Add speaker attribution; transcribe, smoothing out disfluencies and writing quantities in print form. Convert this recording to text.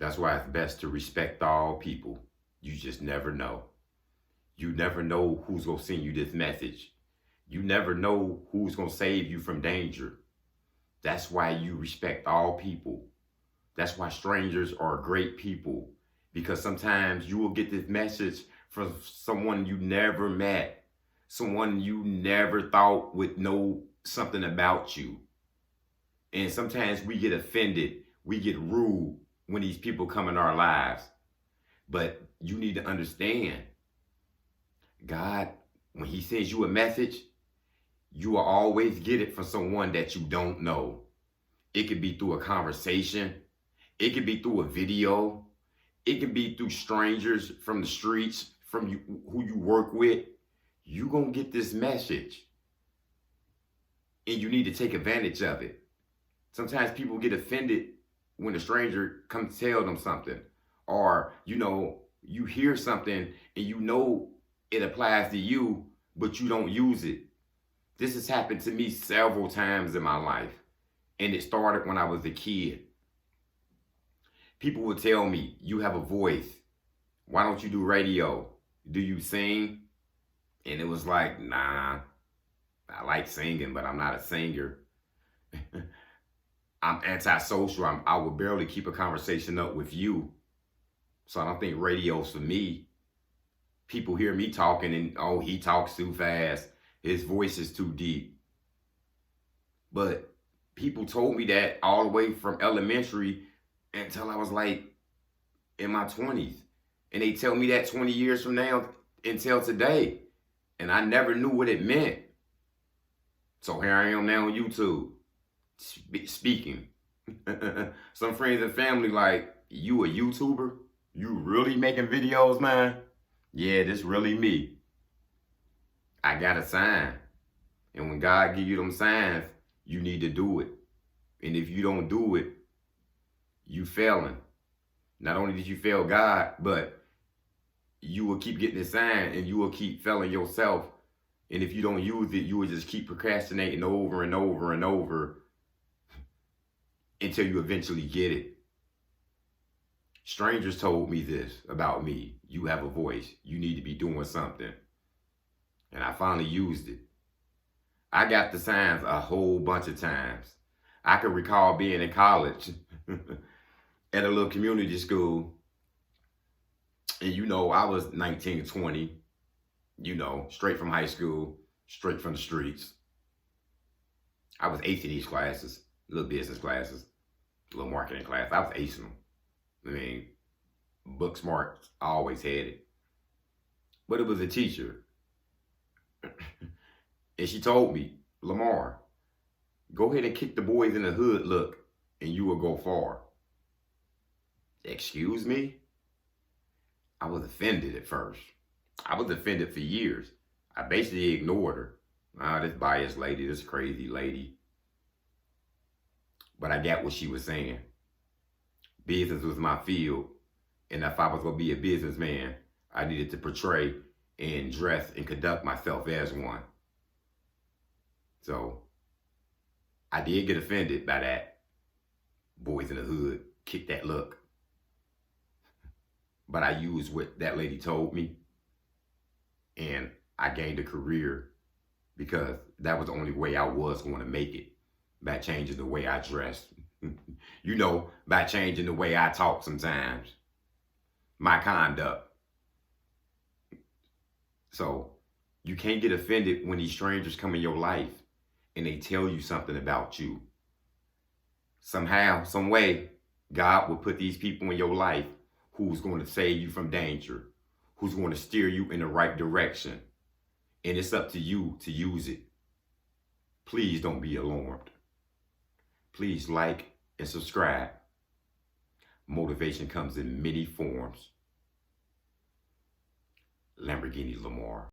Speaker 1: That's why it's best to respect all people. You just never know. You never know who's going to send you this message. You never know who's going to save you from danger. That's why you respect all people. That's why strangers are great people. Because sometimes you will get this message from someone you never met, someone you never thought would know something about you. And sometimes we get offended, we get rude when these people come in our lives. But you need to understand, God, when he sends you a message, you will always get it from someone that you don't know. It could be through a conversation. It could be through a video. It could be through strangers from the streets, from you, who you work with. You're going to get this message. And you need to take advantage of it. Sometimes people get offended when a stranger comes to tell them something. Or, you hear something and you know it applies to you, but you don't use it. This has happened to me several times in my life. And it started when I was a kid. People would tell me, you have a voice. Why don't you do radio? Do you sing? And it was like, nah, I like singing, but I'm not a singer. I'm antisocial. I would barely keep a conversation up with you. So I don't think radio's for me. People hear me talking and, oh, he talks too fast. His voice is too deep. But people told me that all the way from elementary until I was like in my 20s. And they tell me that 20 years from now until today. And I never knew what it meant. So here I am now on YouTube speaking. Some friends and family like, you a YouTuber? You really making videos, man? Yeah, this really me. I got a sign. And when God give you them signs, you need to do it. And if you don't do it, you failing. Not only did you fail God, but you will keep getting the sign and you will keep failing yourself. And if you don't use it, you will just keep procrastinating over and over and over until you eventually get it. Strangers told me this about me. You have a voice. You need to be doing something. And I finally used it. I got the signs a whole bunch of times. I can recall being in college at a little community school. And I was 19 or 20, straight from high school, straight from the streets. I was acing these classes, little business classes, little marketing class. I was acing them. I mean, book smart, I always had it. But it was a teacher. And she told me, Lamar, go ahead and kick the boys in the hood look, and you will go far. Excuse me? I was offended at first. I was offended for years. I basically ignored her. This biased lady, this crazy lady. But I got what she was saying. Business was my field. And if I was going to be a businessman, I needed to portray and dress and conduct myself as one. So I did get offended by that. Boys in the hood, kick that look. But I used what that lady told me. And I gained a career because that was the only way I was going to make it. By changing the way I dressed. By changing the way I talk sometimes. My conduct. So you can't get offended when these strangers come in your life and they tell you something about you. Somehow, some way, God will put these people in your life who's going to save you from danger, who's going to steer you in the right direction. And it's up to you to use it. Please don't be alarmed. Please like and subscribe. Motivation comes in many forms. Lamborghini Lamar.